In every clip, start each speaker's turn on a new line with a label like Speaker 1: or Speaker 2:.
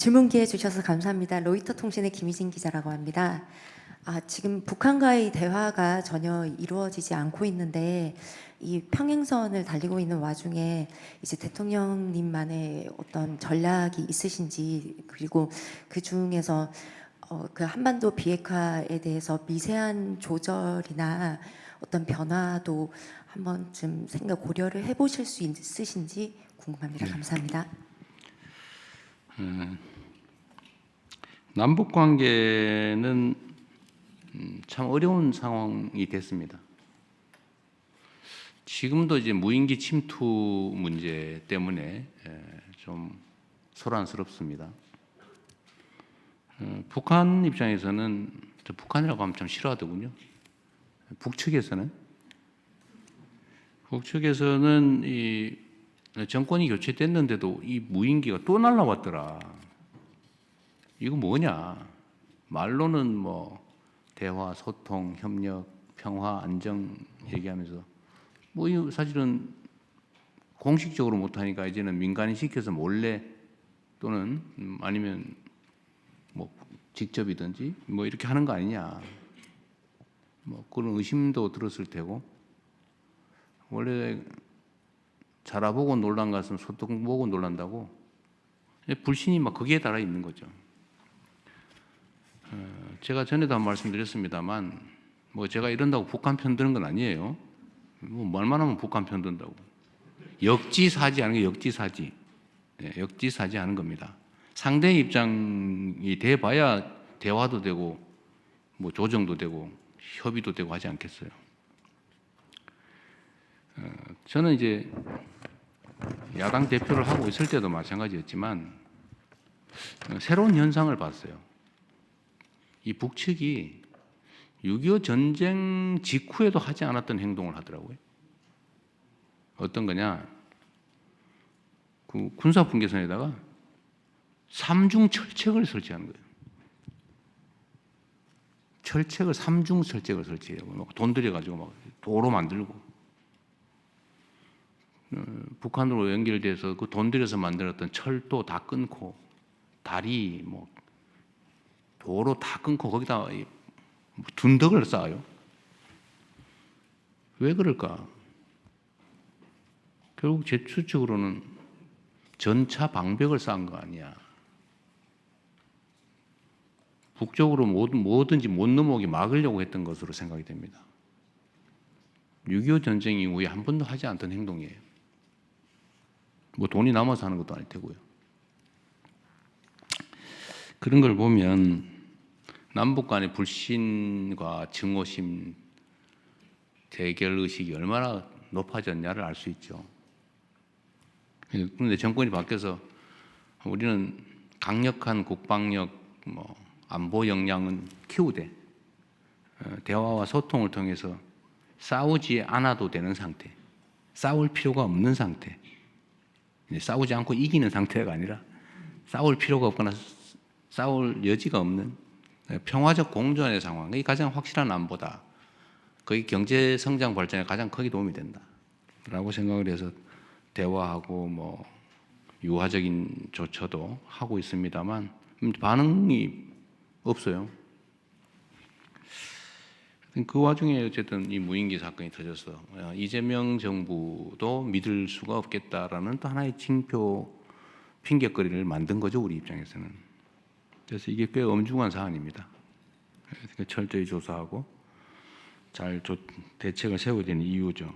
Speaker 1: 질문 기회 주셔서 감사합니다. 로이터 통신의 김희진 기자라고 합니다. 지금 북한과의 대화가 전혀 이루어지지 않고 있는데 이 평행선을 달리고 있는 와중에 이제 대통령님만의 어떤 전략이 있으신지, 그리고 그 중에서 그 한반도 비핵화에 대해서 미세한 조절이나 어떤 변화도 한 번쯤 고려를 해보실 수 있으신지 궁금합니다. 감사합니다.
Speaker 2: 남북 관계는 참 어려운 상황이 됐습니다. 지금도 이제 무인기 침투 문제 때문에 좀 소란스럽습니다. 북한 입장에서는, 북한이라고 하면 참 싫어하더군요. 북측에서는 이 정권이 교체됐는데도 이 무인기가 또 날라왔더라. 이거 뭐냐? 말로는 뭐 대화, 소통, 협력, 평화, 안정 얘기하면서 뭐 이 사실은 공식적으로 못하니까 이제는 민간인 시켜서 몰래 또는 아니면 뭐 직접이든지 뭐 이렇게 하는 거 아니냐? 뭐 그런 의심도 들었을 테고, 원래 자라보고 놀란 것은 소통 보고 놀란다고 불신이 막 거기에 달아 있는 거죠. 제가 전에도 한 말씀드렸습니다만, 뭐 제가 이런다고 북한 편 드는 건 아니에요. 뭐 말만 하면 북한 편 든다고. 역지사지 하는 게 역지사지. 역지사지 하는 겁니다. 상대의 입장이 돼봐야 대화도 되고, 뭐 조정도 되고, 협의도 되고 하지 않겠어요. 저는 이제 야당 대표를 하고 있을 때도 마찬가지였지만, 새로운 현상을 봤어요. 이 북측이 6.25 전쟁 직후에도 하지 않았던 행동을 하더라고요. 어떤 거냐? 그 군사 분계선에다가 삼중 철책을 설치하는 거예요. 철책을, 삼중 철책을 설치해요. 돈 들여가지고 막 도로 만들고, 북한으로 연결돼서 그 돈 들여서 만들었던 철도 다 끊고, 다리, 뭐 도로 다 끊고 거기다 둔덕을 쌓아요. 왜 그럴까? 결국 제 추측으로는 전차 방벽을 쌓은 거 아니야. 북쪽으로 뭐든지 못 넘어오게 막으려고 했던 것으로 생각이 됩니다. 6.25 전쟁 이후에 한 번도 하지 않던 행동이에요. 뭐 돈이 남아서 하는 것도 아닐 테고요. 그런 걸 보면 남북 간의 불신과 증오심, 대결 의식이 얼마나 높아졌냐를 알 수 있죠. 그런데 정권이 바뀌어서 우리는 강력한 국방력, 뭐 안보 역량은 키우되 대화와 소통을 통해서 싸우지 않아도 되는 상태, 싸울 필요가 없는 상태, 싸우지 않고 이기는 상태가 아니라 싸울 필요가 없거나 싸울 여지가 없는 평화적 공존의 상황, 이게 가장 확실한 안보다. 그게 경제 성장 발전에 가장 크게 도움이 된다라고 생각을 해서 대화하고 뭐 유화적인 조처도 하고 있습니다만 반응이 없어요. 그 와중에 어쨌든 이 무인기 사건이 터져서 이재명 정부도 믿을 수가 없겠다라는 또 하나의 징표, 핑계거리를 만든 거죠, 우리 입장에서는. 그래서 이게 꽤 엄중한 사안입니다. 철저히 조사하고 잘 대책을 세워야 되는 이유죠.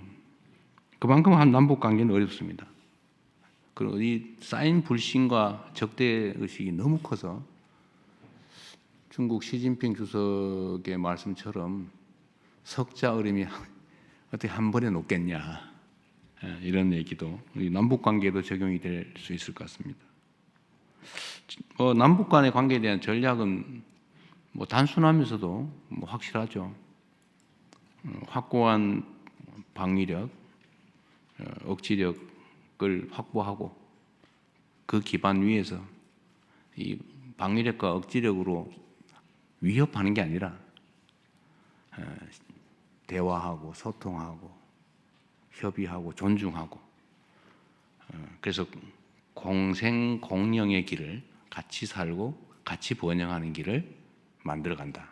Speaker 2: 그만큼 한 남북 관계는 어렵습니다. 그리고 이 쌓인 불신과 적대 의식이 너무 커서 중국 시진핑 주석의 말씀처럼 석자 얼음이 어떻게 한 번에 녹겠냐, 이런 얘기도 남북 관계에도 적용이 될 수 있을 것 같습니다. 남북 간의 관계에 대한 전략은 뭐 단순하면서도 뭐 확실하죠. 확고한 방위력, 억지력을 확보하고 그 기반 위에서 이 방위력과 억지력으로 위협하는 게 아니라 대화하고 소통하고 협의하고 존중하고, 그래서 공생 공령의 길을 같이 살고 같이 번영하는 길을 만들어간다.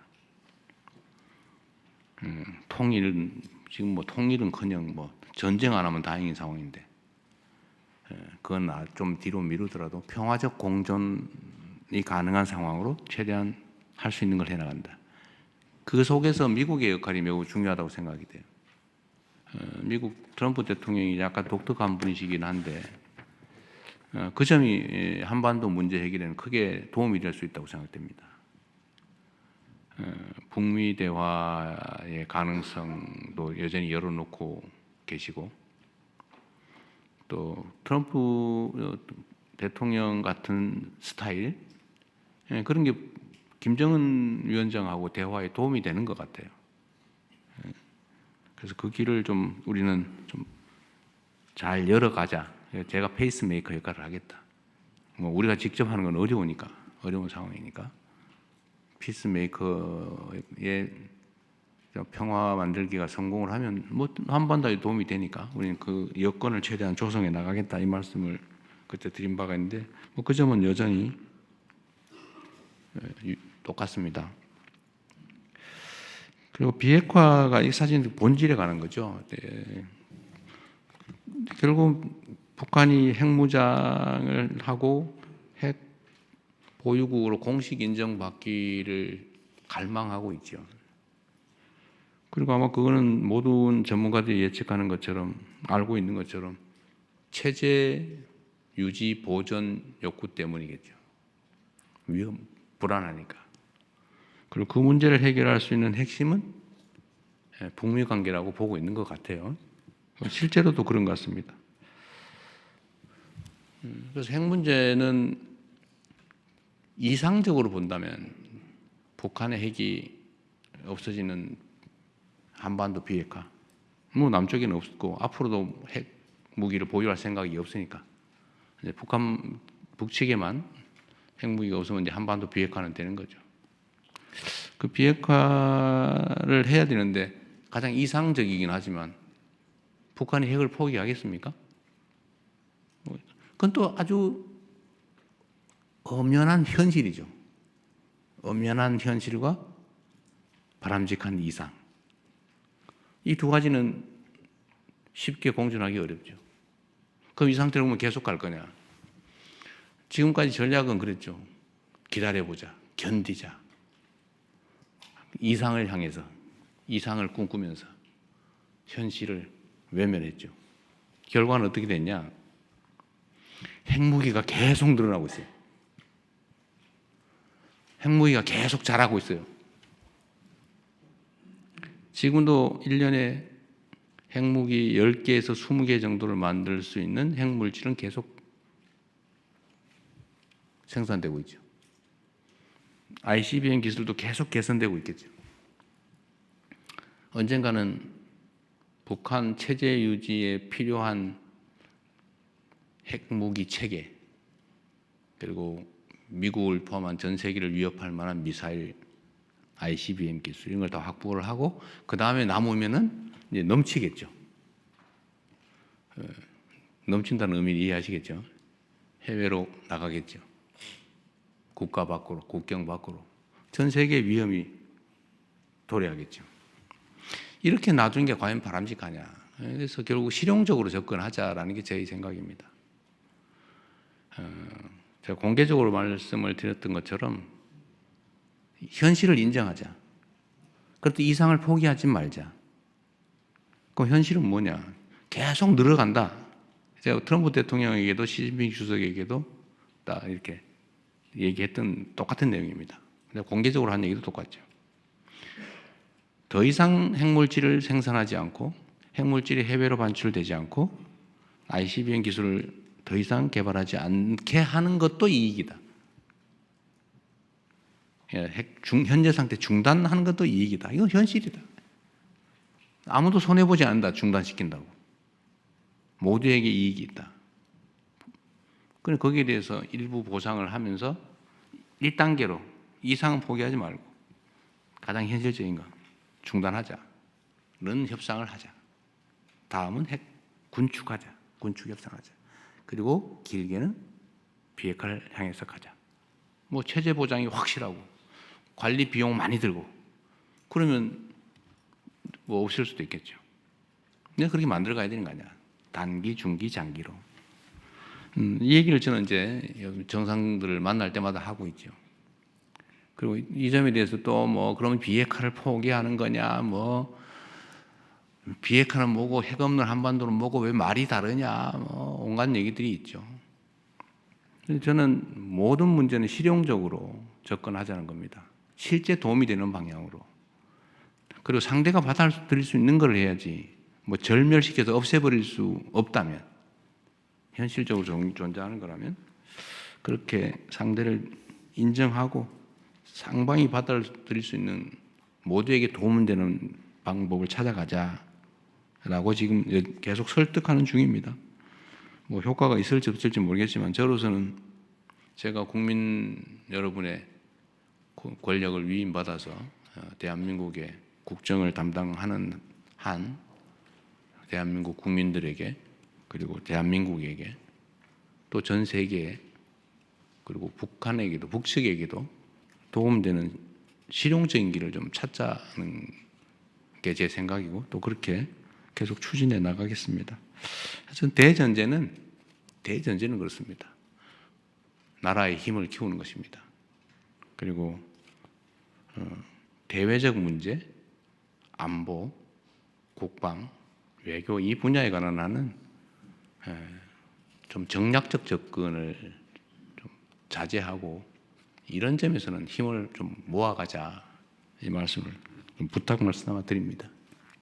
Speaker 2: 통일은 지금 뭐 통일은커녕 뭐 전쟁 안 하면 다행인 상황인데, 그건 좀 뒤로 미루더라도 평화적 공존이 가능한 상황으로 최대한 할 수 있는 걸 해나간다. 그 속에서 미국의 역할이 매우 중요하다고 생각이 돼요. 미국 트럼프 대통령이 약간 독특한 분이시긴 한데, 그 점이 한반도 문제 해결에는 크게 도움이 될 수 있다고 생각됩니다. 북미 대화의 가능성도 여전히 열어놓고 계시고, 또 트럼프 대통령 같은 스타일, 그런 게 김정은 위원장하고 대화에 도움이 되는 것 같아요. 그래서 그 길을 좀 우리는 좀 잘 열어가자. 제가 페이스메이커 역할을 하겠다. 뭐 우리가 직접 하는 건 어려우니까, 어려운 상황이니까 피스메이커의 평화 만들기가 성공을 하면 뭐 한반도에 도움이 되니까 우리는 그 여건을 최대한 조성해 나가겠다, 이 말씀을 그때 드린 바가 있는데, 뭐 그 점은 여전히 똑같습니다. 그리고 비핵화가 이 사진 본질에 가는 거죠. 네. 결국 북한이 핵무장을 하고 핵 보유국으로 공식 인정받기를 갈망하고 있죠. 그리고 아마 그거는 모든 전문가들이 예측하는 것처럼, 알고 있는 것처럼 체제 유지 보존 욕구 때문이겠죠. 불안하니까. 그리고 그 문제를 해결할 수 있는 핵심은 북미 관계라고 보고 있는 것 같아요. 실제로도 그런 것 같습니다. 그래서 핵 문제는 이상적으로 본다면 북한의 핵이 없어지는 한반도 비핵화, 뭐 남쪽에는 없고 앞으로도 핵 무기를 보유할 생각이 없으니까 이제 북측에만 핵무기가 없으면 이제 한반도 비핵화는 되는 거죠. 그 비핵화를 해야 되는데 가장 이상적이긴 하지만 북한이 핵을 포기하겠습니까? 그건 또 아주 엄연한 현실이죠. 엄연한 현실과 바람직한 이상. 이 두 가지는 쉽게 공존하기 어렵죠. 그럼 이 상태로 보면 계속 갈 거냐? 지금까지 전략은 그랬죠. 기다려보자. 견디자. 이상을 향해서, 이상을 꿈꾸면서 현실을 외면했죠. 결과는 어떻게 됐냐? 핵무기가 계속 늘어나고 있어요. 핵무기가 계속 자라고 있어요. 지금도 1년에 핵무기 10개에서 20개 정도를 만들 수 있는 핵물질은 계속 생산되고 있죠. ICBM 기술도 계속 개선되고 있겠죠. 언젠가는 북한 체제 유지에 필요한 핵무기 체계, 그리고 미국을 포함한 전 세계를 위협할 만한 미사일, ICBM 기술 이런 걸 다 확보를 하고 그 다음에 남으면은 이제 넘치겠죠. 넘친다는 의미를 이해하시겠죠. 해외로 나가겠죠. 국가 밖으로, 국경 밖으로 전 세계 위험이 도래하겠죠. 이렇게 놔두는 게 과연 바람직하냐. 그래서 결국 실용적으로 접근하자라는 게 제 생각입니다. 제가 공개적으로 말씀을 드렸던 것처럼 현실을 인정하자. 그래도 이상을 포기하지 말자. 그럼 현실은 뭐냐? 계속 늘어간다. 제가 트럼프 대통령에게도 시진핑 주석에게도 딱 이렇게 얘기했던 똑같은 내용입니다. 공개적으로 한 얘기도 똑같죠. 더 이상 핵물질을 생산하지 않고 핵물질이 해외로 반출되지 않고 ICBM 기술을 더 이상 개발하지 않게 하는 것도 이익이다. 현재 상태 중단하는 것도 이익이다. 이건 현실이다. 아무도 손해보지 않는다. 중단시킨다고. 모두에게 이익이 있다. 그럼 거기에 대해서 일부 보상을 하면서 1단계로 이상은 포기하지 말고 가장 현실적인 거 중단하자. 는 협상을 하자. 다음은 핵 군축하자. 군축 협상하자. 그리고 길게는 비핵화를 향해서 가자. 뭐 체제 보장이 확실하고 관리 비용 많이 들고 그러면 뭐 없을 수도 있겠죠. 근데 그렇게 만들어 가야 되는 거 아니야. 단기, 중기, 장기로. 이 얘기를 저는 이제 정상들을 만날 때마다 하고 있죠. 그리고 이 점에 대해서 또 뭐 그러면 비핵화를 포기하는 거냐, 뭐 비핵화는 뭐고 핵 없는 한반도는 뭐고 왜 말이 다르냐, 뭐 온갖 얘기들이 있죠. 저는 모든 문제는 실용적으로 접근하자는 겁니다. 실제 도움이 되는 방향으로. 그리고 상대가 받아들일 수 있는 걸 해야지. 뭐 절멸시켜서 없애버릴 수 없다면, 현실적으로 존재하는 거라면 그렇게 상대를 인정하고 상방이 받아들일 수 있는 모두에게 도움되는 방법을 찾아가자라고 지금 계속 설득하는 중입니다. 뭐 효과가 있을지 없을지 모르겠지만 저로서는 제가 국민 여러분의 권력을 위임받아서 대한민국의 국정을 담당하는 한 대한민국 국민들에게 그리고 대한민국에게 또 전 세계에 그리고 북한에게도 북측에게도 도움되는 실용적인 길을 좀 찾자는 게 제 생각이고 또 그렇게 계속 추진해 나가겠습니다. 저는 대전제는 그렇습니다. 나라의 힘을 키우는 것입니다. 그리고 대외적 문제, 안보, 국방, 외교 이 분야에 관한 한은 좀 정략적 접근을 좀 자제하고 이런 점에서는 힘을 좀 모아가자 이 말씀을 좀 부탁 말씀 드립니다.